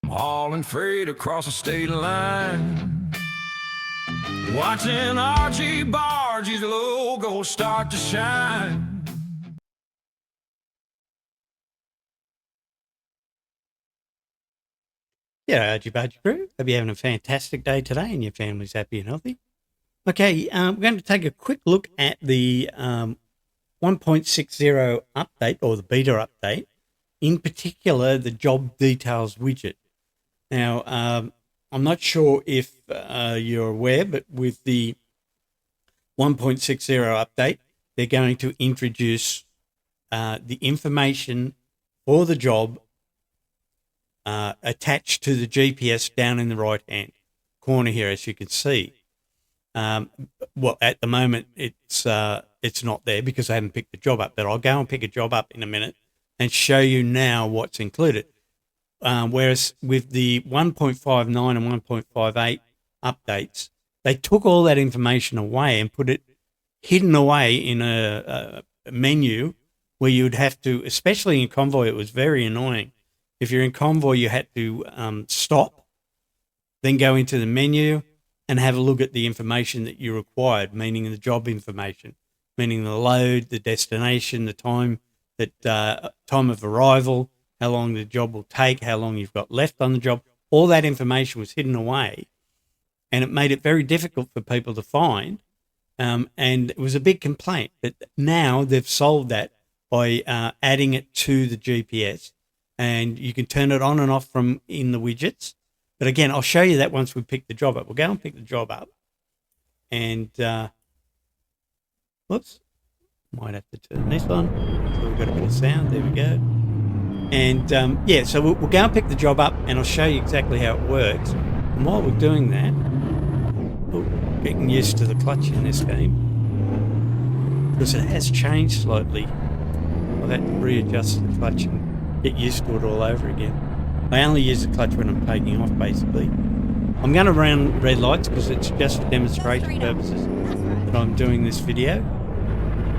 hauling freight across the state line. Watching RG Bargy's logo start to shine. Yeah, RG Bargy crew. Hope you're having a fantastic day today and your family's happy and healthy. Okay, we're going to take a quick look at the 1.60 update, or the beta update, in particular the Job Details widget. Now, I'm not sure if you're aware, but with the 1.60 update, they're going to introduce the information for the job attached to the GPS down in the right-hand corner here, as you can see. Well, at the moment, it's not there because I haven't picked the job up, but I'll go and pick a job up in a minute and show you now what's included. Whereas with the 1.59 and 1.58 updates, they took all that information away and put it hidden away in a menu where you'd have to, especially in Convoy, it was very annoying. If you're in Convoy, you had to stop, then go into the menu and have a look at the information that you required, meaning the job information, meaning the load, the destination, the time of arrival, how long the job will take, how long you've got left on the job. All that information was hidden away, and it made it very difficult for people to find. And it was a big complaint. But now they've solved that by adding it to the GPS. And you can turn it on and off from in the widgets. But again, I'll show you that once we pick the job up. We'll go and pick the job up. And, whoops, might have to turn this on. So we've got a bit of sound. There we go. And, yeah, so we'll go and pick the job up, and I'll show you exactly how it works. And while we're doing that, getting used to the clutch in this game, because it has changed slightly. I've had to readjust the clutch and get used to it all over again. I only use the clutch when I'm taking off, basically. I'm going to run red lights because it's just for demonstration purposes that I'm doing this video.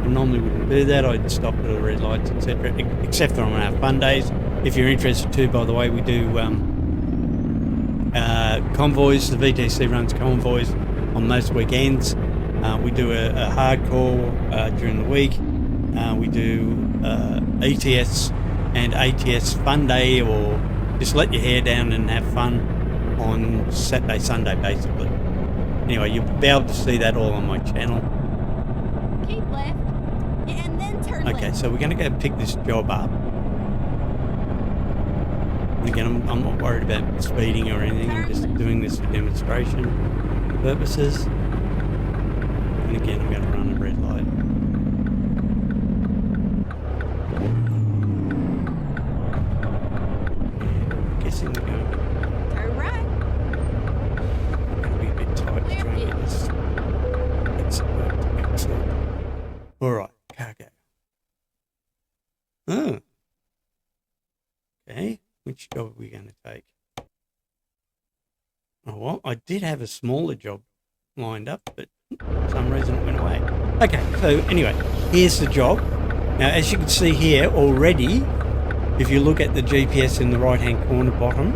I normally wouldn't do that. I'd stop at the red lights, etc. Except for on our fun days. If you're interested too, by the way, we do convoys. The VTC runs convoys on most weekends. We do a hardcore during the week. We do ATS and ATS fun day, or just let your hair down and have fun on Saturday, Sunday, basically. Anyway, you'll be able to see that all on my channel. Keep left, and then turn left. Okay, so we're going to go pick this job up. And again, I'm not worried about speeding or anything. I'm just doing this for demonstration purposes. And again, I'm going to run a red light. Guessing we're going to Turn right. be a bit tight to try and get this work to be excellent. Alright, cargo. Oh. Okay, which job are we going to take? Oh, well, I did have a smaller job lined up, but for some reason it went away. Okay, so anyway, here's the job. Now, as you can see here already, if you look at the GPS in the right-hand corner bottom,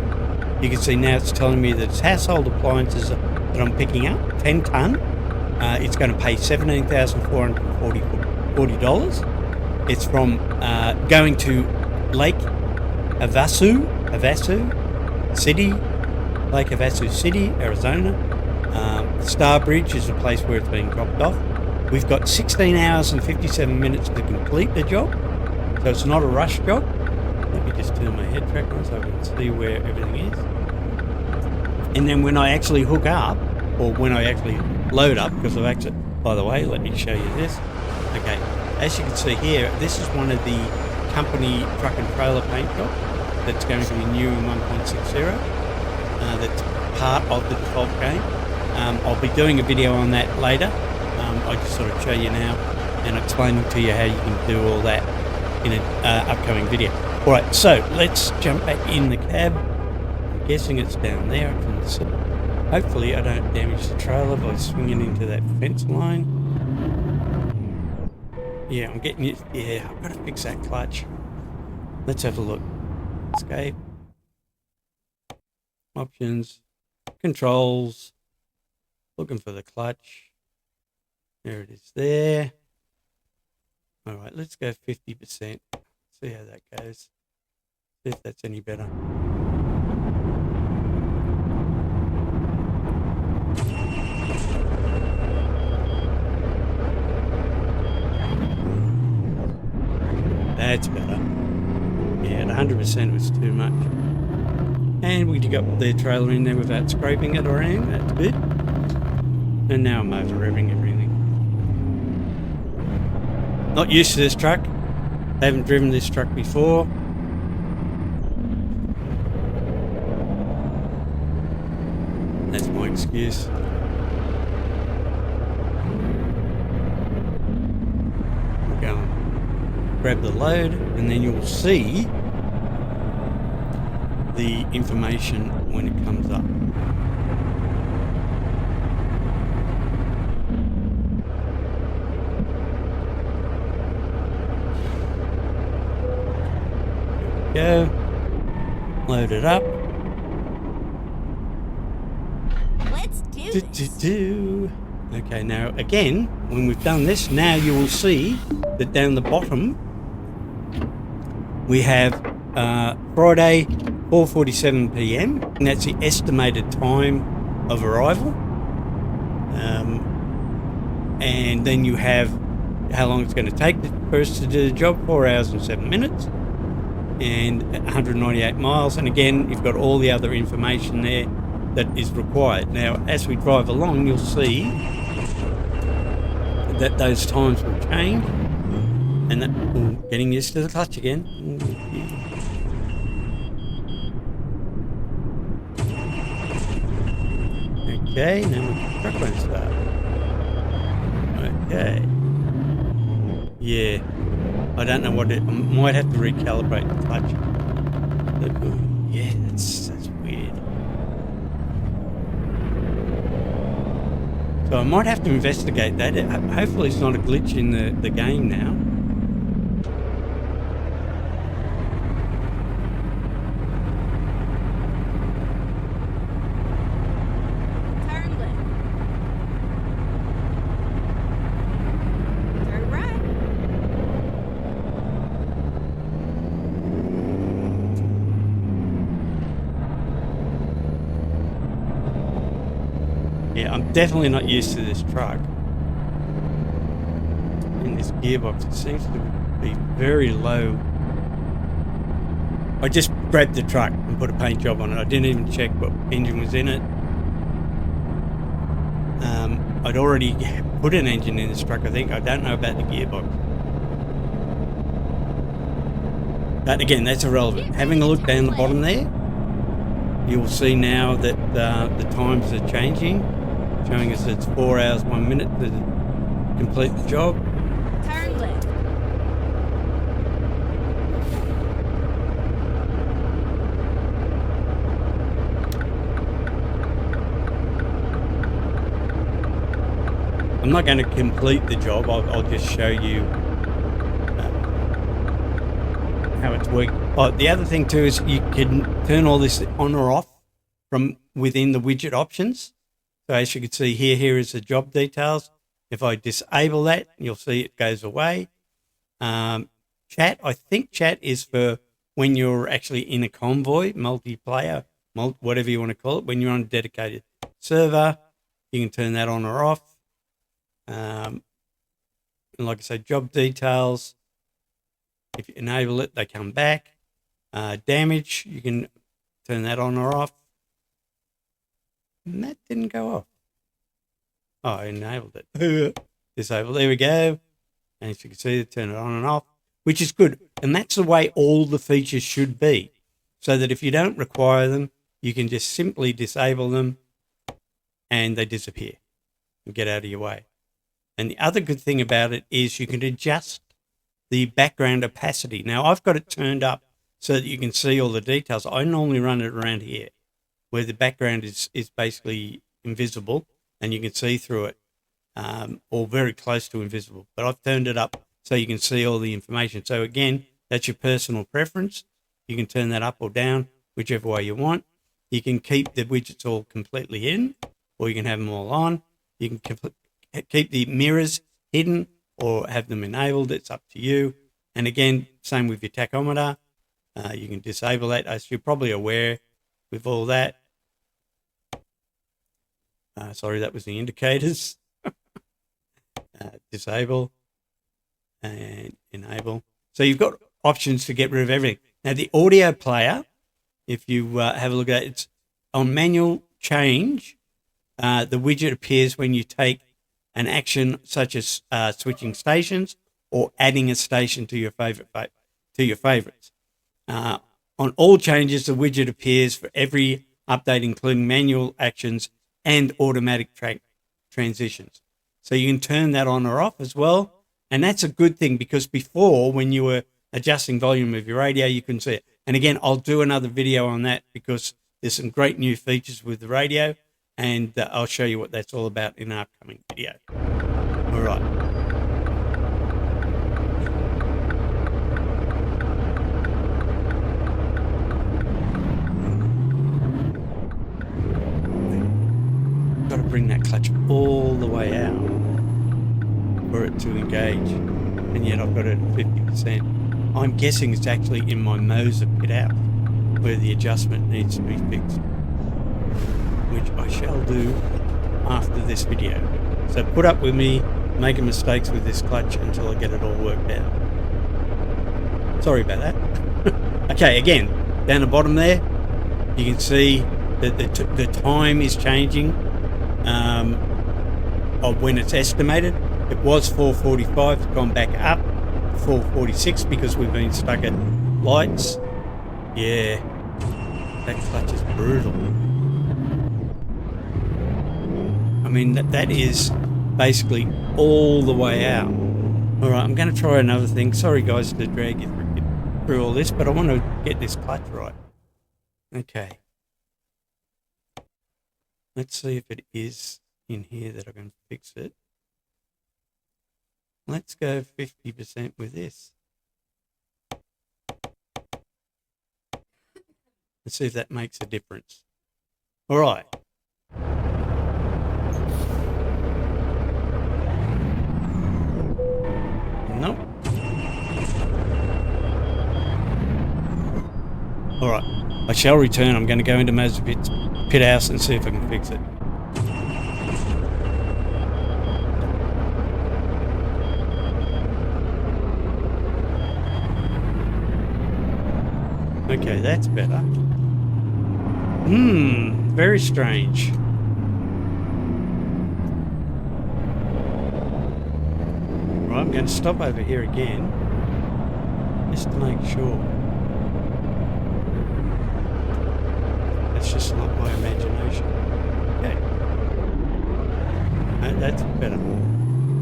you can see now it's telling me that it's household appliances that I'm picking up, 10 tonne. It's going to pay $17,440. It's from going to Lake Havasu City, Lake Havasu City, Arizona. Starbridge is the place where it's being dropped off. We've got 16 hours and 57 minutes to complete the job, so it's not a rush job. Let me just turn my head track on so I can see where everything is. And then when I actually hook up, or when I actually load up, because I've actually, by the way, let me show you this. Okay, as you can see here, this is one of the company truck and trailer paint jobs that's going to be new in 1.60. That's part of the default game. I'll be doing a video on that later. I just sort of show you now and explaining to you how you can do all that in an upcoming video. Alright, so let's jump back in the cab. I'm guessing it's down there. I can see. Hopefully I don't damage the trailer by swinging into that fence line. Yeah, I'm getting it. Yeah, I've got to fix that clutch. Let's have a look. Escape. options, controls, looking for the clutch. There it is there. All right, let's go 50%. See how that goes. See if that's any better. That's better. Yeah, at 100% was too much. And we got the trailer in there without scraping it or anything. That's good. And now I'm over revving everything. Not used to this truck. I haven't driven this truck before. That's my excuse. We'll go and grab the load, and then you'll see the information when it comes up. Go, load it up. Let's do this. Okay, now again, when we've done this, now you will see that down the bottom we have Friday 4:47 p.m. and that's the estimated time of arrival. And then you have how long it's going to take for us to do the job, 4 hours and 7 minutes. And 198 miles, and again you've got all the other information there that is required. Now as we drive along you'll see that those times will change, and that getting used to the clutch again. Okay, now the truck won't start. Okay, yeah, I don't know what it. I might have to recalibrate the clutch. But, yeah, that's weird. So I might have to investigate that. Hopefully it's not a glitch in the game now. Turn left. Turn right. Yeah, I'm definitely not used to this truck. And this gearbox, it seems to be very low. I just grabbed the truck and put a paint job on it. I didn't even check what engine was in it. I'd already put an engine in this truck, I think. I don't know about the gearbox. But again, that's irrelevant. Having a look down the bottom there, you'll see now that the times are changing, showing us it's 4 hours 1 minute to complete the job. Turn left. I'm not going to complete the job. I'll just show you how it's working. Oh, the other thing too is you can turn all this on or off from within the widget options. So as you can see here is the job details. If I disable that, you'll see it goes away. Chat, I think chat is for when you're actually in a convoy, multiplayer, whatever you want to call it. When you're on a dedicated server, you can turn that on or off. And like I said, job details, if you enable it, they come back. Damage, you can turn that on or off. And that didn't go off. Oh, I enabled it. Disable, there we go. And as you can see, turn it on and off, which is good. And that's the way all the features should be. So that if you don't require them, you can just simply disable them and they disappear and get out of your way. And the other good thing about it is you can adjust the background opacity. Now, I've got it turned up so that you can see all the details. I normally run it around here where the background is basically invisible and you can see through it, or very close to invisible. But I've turned it up so you can see all the information. So again, that's your personal preference. You can turn that up or down, whichever way you want. You can keep the widgets all completely hidden, or you can have them all on. You can keep the mirrors hidden or have them enabled. It's up to you. And again, same with your tachometer. You can disable that, as you're probably aware with all that. Sorry, that was the indicators. Disable and enable. So you've got options to get rid of everything. Now, the audio player, if you have a look at it, it's on manual change. The widget appears when you take an action such as switching stations or adding a station to your favorites. On all changes, the widget appears for every update, including manual actions and automatic track transitions. So you can turn that on or off as well. And that's a good thing, because before, when you were adjusting volume of your radio, you couldn't see it. And again, I'll do another video on that, because there's some great new features with the radio, and I'll show you what that's all about in an upcoming video. All right. Got to bring that clutch all the way out for it to engage, and yet I've got it at 50%. I'm guessing it's actually in my Moser pit out where the adjustment needs to be fixed, which I shall do after this video. So put up with me making mistakes with this clutch until I get it all worked out. Sorry about that. Okay, again, down the bottom there, you can see that the time is changing of when it's estimated. It was 4:45, it's gone back up to 4:46 because we've been stuck at lights. Yeah, that clutch is brutal. I mean, that is basically all the way out. All right, I'm going to try another thing. Sorry, guys, to drag you through all this, but I want to get this clutch right. Okay. Let's see if it is in here that I can fix it. Let's go 50% with this. Let's see if that makes a difference. All right. Nope. All right. I shall return. I'm going to go into Moser pit house and see if I can fix it. Okay, that's better. Very strange. Right, I'm going to stop over here again, just to make sure. That's just not my imagination. Okay. No, that's better.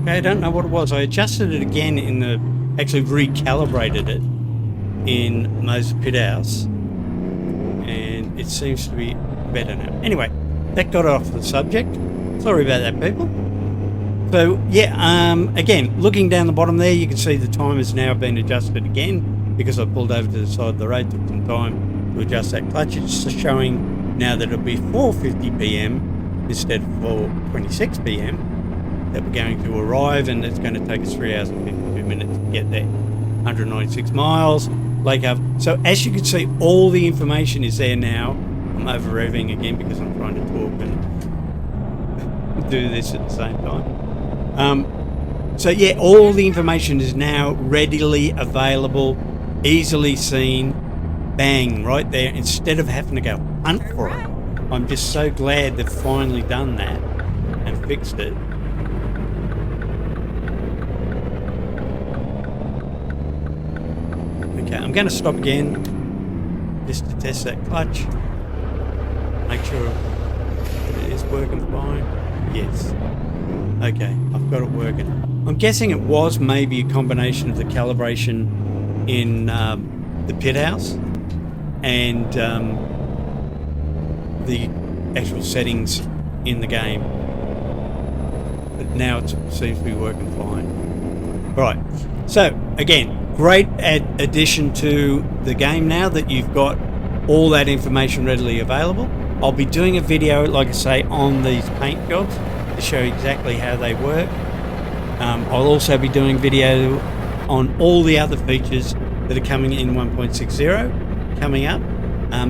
Okay, I don't know what it was. I adjusted it again actually recalibrated it in Moser pit house, and it seems to be better now. Anyway, that got off the subject. Sorry about that, people. So yeah, again, looking down the bottom there, you can see the time has now been adjusted again because I pulled over to the side of the road. Took some time to adjust that clutch. It's showing now that it'll be 4:50 p.m. instead of 4:26 p.m. that we're going to arrive, and it's going to take us 3 hours and 52 minutes to get there. 196 miles. Lake Hove. So as you can see, all the information is there now. I'm over revving again because I'm trying to talk and do this at the same time. So yeah, all the information is now readily available, easily seen. Bang, right there, instead of having to go hunt for it. I'm just so glad they've finally done that and fixed it. Okay, I'm going to stop again just to test that clutch. Make sure that it is working fine. Yes. Okay, I've got it working. I'm guessing it was maybe a combination of the calibration in the pit house and the actual settings in the game. But now it seems to be working fine. Right, so again, great addition to the game now that you've got all that information readily available. I'll be doing a video, like I say, on these paint jobs to show exactly how they work. I'll also be doing video on all the other features that are coming in 1.60 coming up.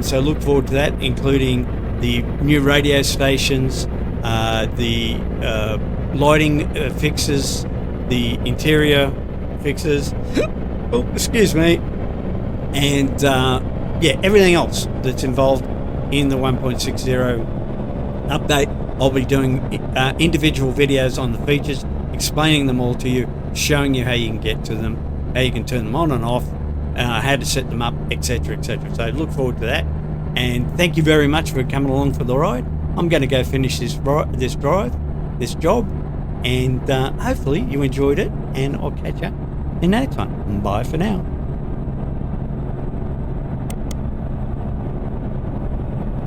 So look forward to that, including the new radio stations, the lighting fixes, the interior fixes, oh, excuse me, and yeah, everything else that's involved in the 1.60 update. I'll be doing individual videos on the features, explaining them all to you, showing you how you can get to them, how you can turn them on and off, how to set them up, etc, etc. So look forward to that, and thank you very much for coming along for the ride. I'm going to go finish this job, and hopefully you enjoyed it, and I'll catch you in no time. Bye for now.